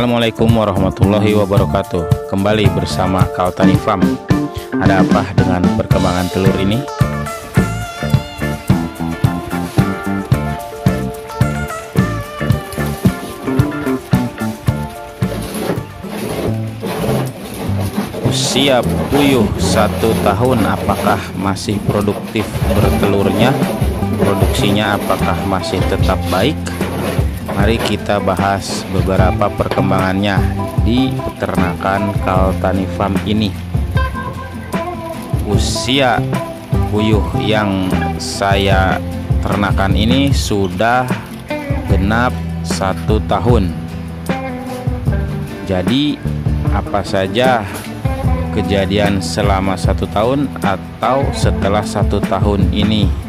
Assalamualaikum warahmatullahi wabarakatuh. Kembali bersama Kaltani Farm. Ada apa dengan perkembangan telur ini? Usia puyuh 1 tahun, apakah masih produktif bertelurnya? Produksinya apakah masih tetap baik? Mari kita bahas beberapa perkembangannya di peternakan Kaltani Farm ini. Usia puyuh yang saya ternakan ini sudah genap 1 tahun. Jadi apa saja kejadian selama 1 tahun atau setelah 1 tahun ini?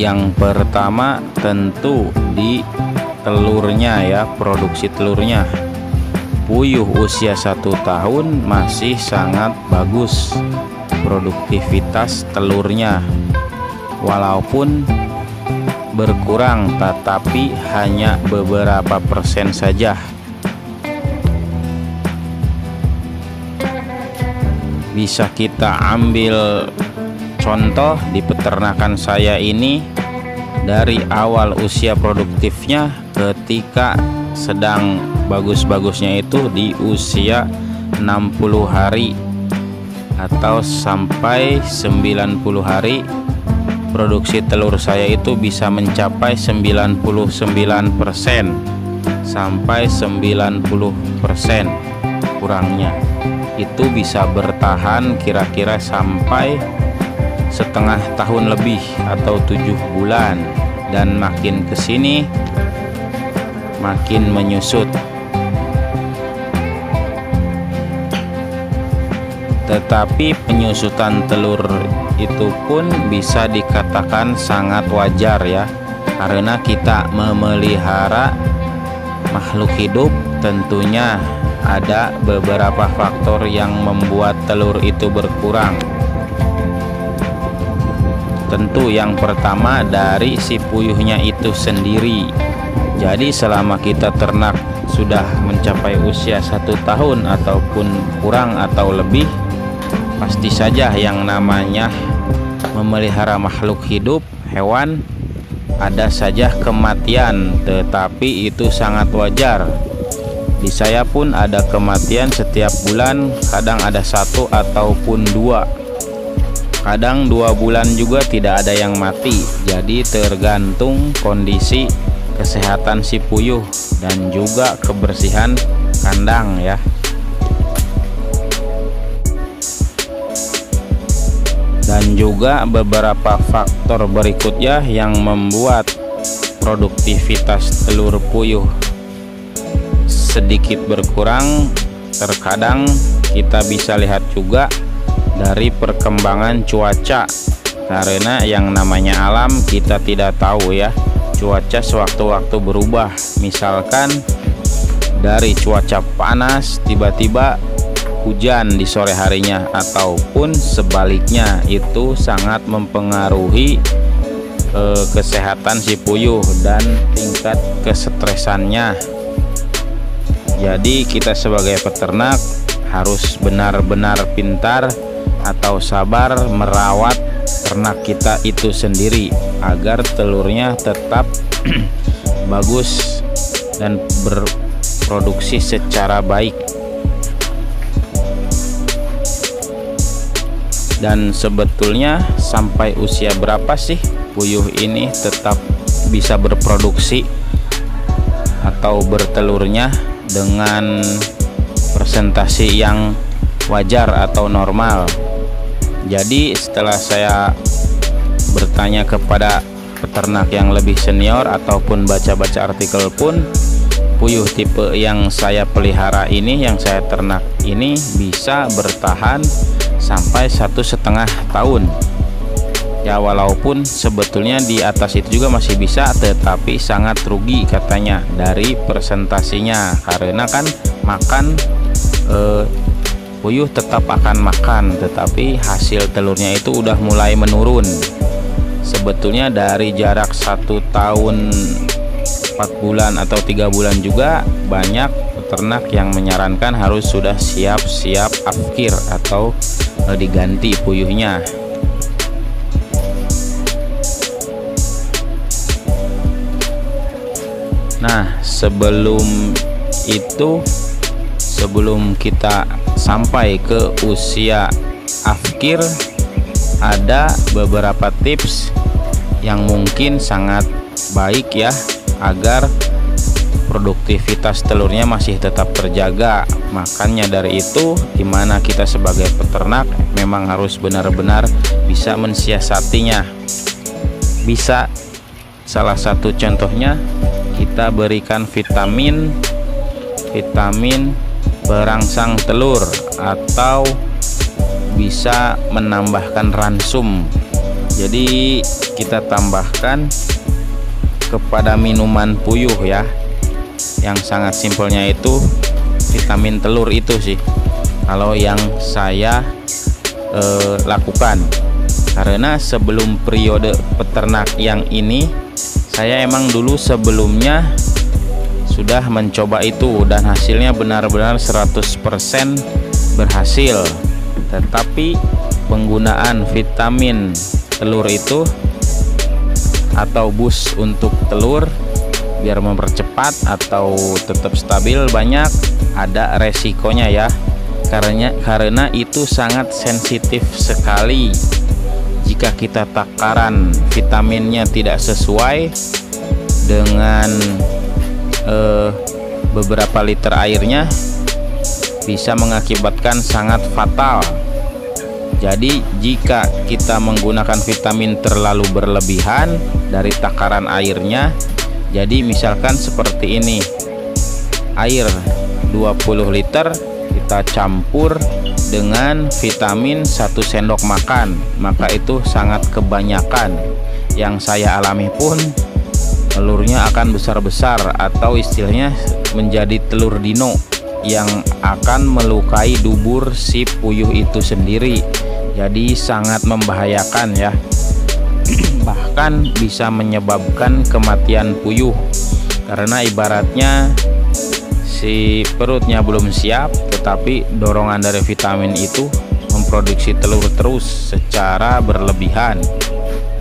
Yang pertama tentu di telurnya ya, produksi telurnya. Puyuh usia 1 tahun masih sangat bagus produktivitas telurnya, walaupun berkurang tetapi hanya beberapa persen saja. Bisa kita ambil contoh di peternakan saya ini, dari awal usia produktifnya ketika sedang bagus-bagusnya itu di usia 60 hari atau sampai 90 hari, produksi telur saya itu bisa mencapai 99% sampai 90% kurangnya. Itu bisa bertahan kira-kira sampai setengah tahun lebih atau 7 bulan, dan makin kesini makin menyusut. Tetapi penyusutan telur itu pun bisa dikatakan sangat wajar ya, karena kita memelihara makhluk hidup, tentunya ada beberapa faktor yang membuat telur itu berkurang. Tentu yang pertama dari si puyuhnya itu sendiri. Jadi selama kita ternak sudah mencapai usia 1 tahun ataupun kurang atau lebih, pasti saja yang namanya memelihara makhluk hidup, hewan, ada saja kematian, tetapi itu sangat wajar. Di saya pun ada kematian setiap bulan, kadang ada 1 ataupun 2. Kadang 2 bulan juga tidak ada yang mati. Jadi tergantung kondisi kesehatan si puyuh dan juga kebersihan kandang ya. Dan juga beberapa faktor berikutnya yang membuat produktivitas telur puyuh sedikit berkurang. Terkadang kita bisa lihat juga dari perkembangan cuaca, karena yang namanya alam kita tidak tahu ya, cuaca sewaktu-waktu berubah. Misalkan dari cuaca panas tiba-tiba hujan di sore harinya, ataupun sebaliknya, itu sangat mempengaruhi kesehatan si puyuh dan tingkat kesetresannya. Jadi kita sebagai peternak harus benar-benar pintar atau sabar merawat ternak kita itu sendiri agar telurnya tetap bagus dan berproduksi secara baik. Dan sebetulnya sampai usia berapa sih puyuh ini tetap bisa berproduksi atau bertelurnya dengan presentasi yang wajar atau normal? Jadi setelah saya bertanya kepada peternak yang lebih senior ataupun baca-baca artikel pun, puyuh tipe yang saya pelihara ini, yang saya ternak ini, bisa bertahan sampai 1,5 tahun ya, walaupun sebetulnya di atas itu juga masih bisa, tetapi sangat rugi katanya dari presentasinya, karena kan makan puyuh tetap akan makan, tetapi hasil telurnya itu udah mulai menurun. sebetulnya dari jarak 1 tahun 4 bulan atau 3 bulan juga banyak peternak yang menyarankan harus sudah siap-siap afkir atau diganti puyuhnya. Nah, sebelum itu, sebelum kita sampai ke usia afkir, ada beberapa tips yang mungkin sangat baik ya, agar produktivitas telurnya masih tetap terjaga. Makanya dari itu, dimana kita sebagai peternak memang harus benar-benar bisa mensiasatinya. Bisa, salah satu contohnya kita berikan vitamin perangsang telur, atau bisa menambahkan ransum. Jadi kita tambahkan kepada minuman puyuh ya, yang sangat simpelnya itu vitamin telur itu sih kalau yang saya lakukan. Karena sebelum periode peternak yang ini, saya emang dulu sebelumnya sudah mencoba itu dan hasilnya benar-benar 100% berhasil. Tetapi penggunaan vitamin telur itu atau boost untuk telur biar mempercepat atau tetap stabil, banyak ada resikonya ya, karena itu sangat sensitif sekali. Jika kita takaran vitaminnya tidak sesuai dengan beberapa liter airnya, bisa mengakibatkan sangat fatal. Jadi jika kita menggunakan vitamin terlalu berlebihan dari takaran airnya, jadi misalkan seperti ini, air 20 liter kita campur dengan vitamin 1 sendok makan, maka itu sangat kebanyakan. Yang saya alami pun telurnya akan besar-besar, atau istilahnya menjadi telur dino yang akan melukai dubur si puyuh itu sendiri. Jadi sangat membahayakan ya. Bahkan bisa menyebabkan kematian puyuh, karena ibaratnya si perutnya belum siap, tetapi dorongan dari vitamin itu memproduksi telur terus secara berlebihan.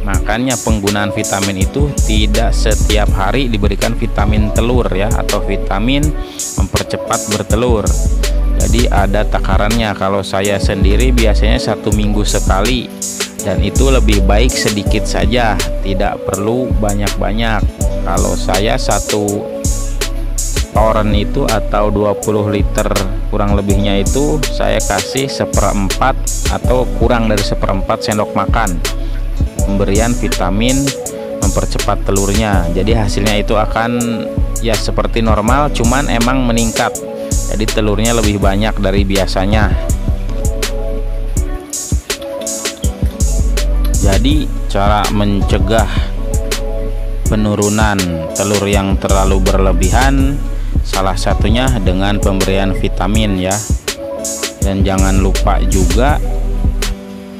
Makanya penggunaan vitamin itu tidak setiap hari diberikan vitamin telur ya, atau vitamin mempercepat bertelur. Jadi ada takarannya. Kalau saya sendiri biasanya 1 minggu sekali, dan itu lebih baik sedikit saja, tidak perlu banyak-banyak. Kalau saya 1 toren itu atau 20 liter kurang lebihnya itu saya kasih 1/4 atau kurang dari 1/4 sendok makan pemberian vitamin mempercepat telurnya. Jadi hasilnya itu akan ya seperti normal, cuman emang meningkat, jadi telurnya lebih banyak dari biasanya. Jadi cara mencegah penurunan telur yang terlalu berlebihan, salah satunya dengan pemberian vitamin ya. Dan jangan lupa juga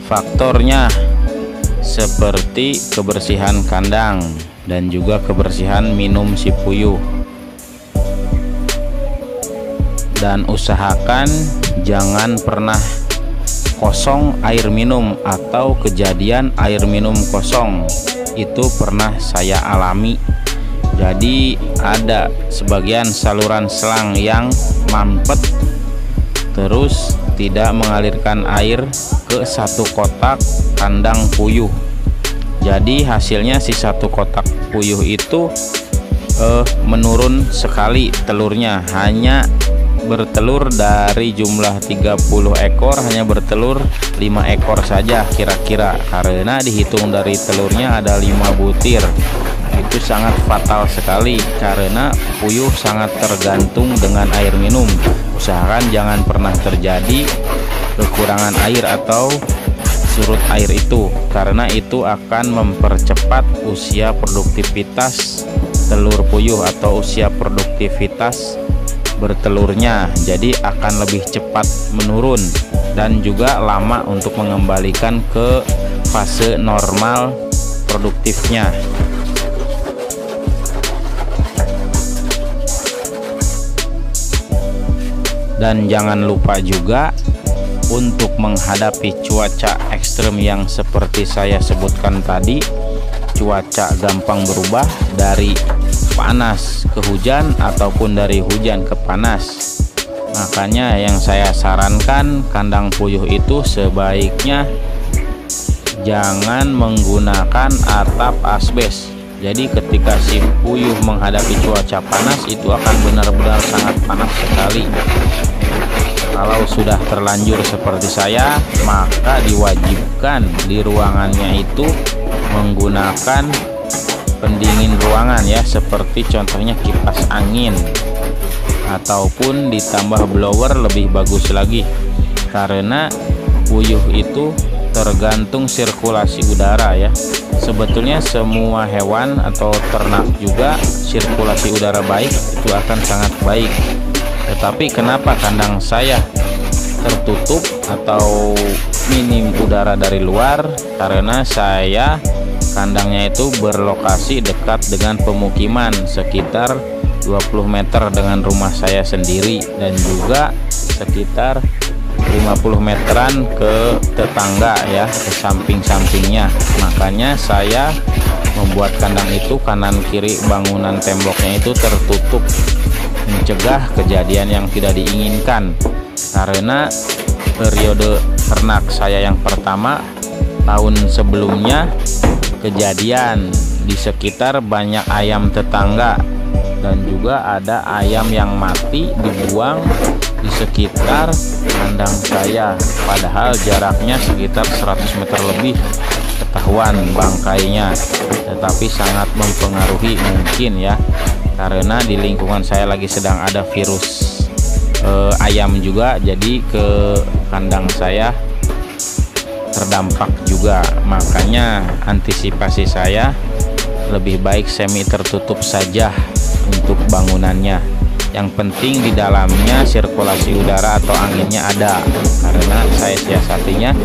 faktornya seperti kebersihan kandang dan juga kebersihan minum si puyuh. Dan usahakan jangan pernah kosong air minum, atau kejadian air minum kosong itu pernah saya alami. Jadi ada sebagian saluran selang yang mampet, terus tidak mengalirkan air ke 1 kotak kandang puyuh. Jadi hasilnya si 1 kotak puyuh itu menurun sekali telurnya, hanya bertelur dari jumlah 30 ekor hanya bertelur 5 ekor saja kira-kira, karena dihitung dari telurnya ada 5 butir. Itu sangat fatal sekali, karena puyuh sangat tergantung dengan air minum. Usahakan jangan pernah terjadi kekurangan air atau surut air itu, karena itu akan mempercepat usia produktivitas telur puyuh atau usia produktivitas bertelurnya. Jadi akan lebih cepat menurun dan juga lama untuk mengembalikan ke fase normal produktifnya. Dan jangan lupa juga untuk menghadapi cuaca ekstrem yang seperti saya sebutkan tadi. Cuaca gampang berubah dari panas ke hujan ataupun dari hujan ke panas. Makanya yang saya sarankan, kandang puyuh itu sebaiknya jangan menggunakan atap asbes. Jadi ketika si puyuh menghadapi cuaca panas itu akan benar-benar sangat panas sekali. Kalau sudah terlanjur seperti saya, maka diwajibkan di ruangannya itu menggunakan pendingin ruangan ya, seperti contohnya kipas angin, ataupun ditambah blower lebih bagus lagi, karena puyuh itu tergantung sirkulasi udara ya. Sebetulnya semua hewan atau ternak juga sirkulasi udara baik itu akan sangat baik. Tetapi kenapa kandang saya tertutup atau minim udara dari luar? Karena saya kandangnya itu berlokasi dekat dengan pemukiman sekitar 20 meter dengan rumah saya sendiri, dan juga sekitar 50 meteran ke tetangga ya, ke samping-sampingnya. Makanya saya membuat kandang itu kanan kiri bangunan temboknya itu tertutup, mencegah kejadian yang tidak diinginkan. Karena periode ternak saya yang pertama tahun sebelumnya kejadian di sekitar banyak ayam tetangga, dan juga ada ayam yang mati dibuang di sekitar kandang saya, padahal jaraknya sekitar 100 meter lebih ketahuan bangkainya. Tetapi sangat mempengaruhi mungkin ya, karena di lingkungan saya lagi sedang ada virus ayam juga, jadi ke kandang saya terdampak juga. Makanya antisipasi saya lebih baik semi tertutup saja untuk bangunannya. Yang penting di dalamnya sirkulasi udara atau anginnya ada, karena saya siasatinya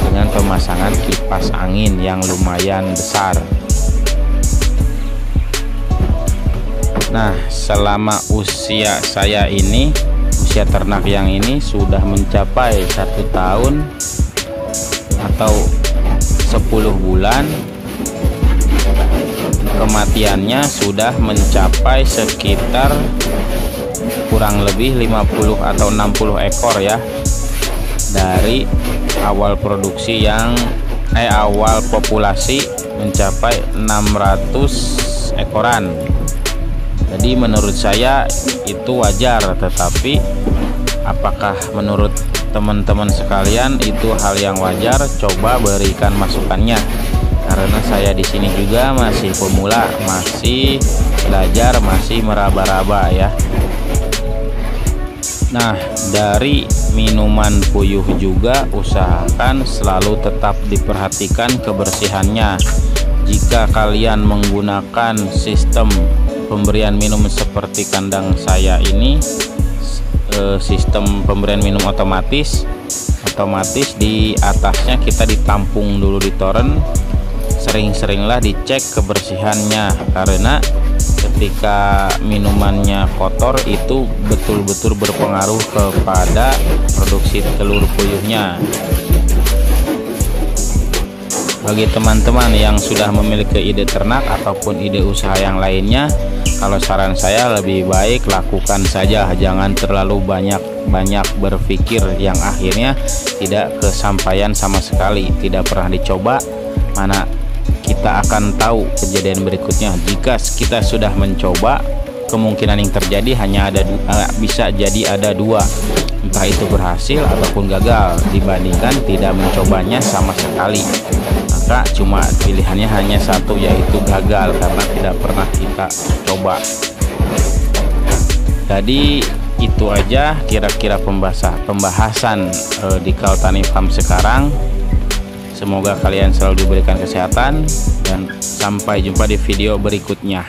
dengan pemasangan kipas angin yang lumayan besar. Nah, selama usia saya ini, usia ternak yang ini sudah mencapai 1 tahun atau 10 bulan, kematiannya sudah mencapai sekitar kurang lebih 50 atau 60 ekor ya, dari awal produksi yang awal populasi mencapai 600 ekoran. Jadi menurut saya itu wajar, tetapi apakah menurut teman-teman sekalian itu hal yang wajar? Coba berikan masukannya, karena saya di sini juga masih pemula, masih belajar, masih meraba-raba ya. Nah, dari minuman puyuh juga usahakan selalu tetap diperhatikan kebersihannya. Jika kalian menggunakan sistem pemberian minum seperti kandang saya ini, sistem pemberian minum otomatis di atasnya kita ditampung dulu di toren. Sering-seringlah dicek kebersihannya, karena ketika minumannya kotor itu betul-betul berpengaruh kepada produksi telur puyuhnya. Bagi teman-teman yang sudah memiliki ide ternak ataupun ide usaha yang lainnya, kalau saran saya lebih baik lakukan saja, jangan terlalu banyak berpikir yang akhirnya tidak kesampaian sama sekali, tidak pernah dicoba. Mana kita akan tahu kejadian berikutnya. Jika kita sudah mencoba, kemungkinan yang terjadi hanya bisa jadi ada 2, entah itu berhasil ataupun gagal, dibandingkan tidak mencobanya sama sekali. Maka cuma pilihannya hanya 1, yaitu gagal karena tidak pernah kita coba. Jadi itu aja kira-kira pembahasan di Kaltani Farm sekarang. Semoga kalian selalu diberikan kesehatan, dan sampai jumpa di video berikutnya.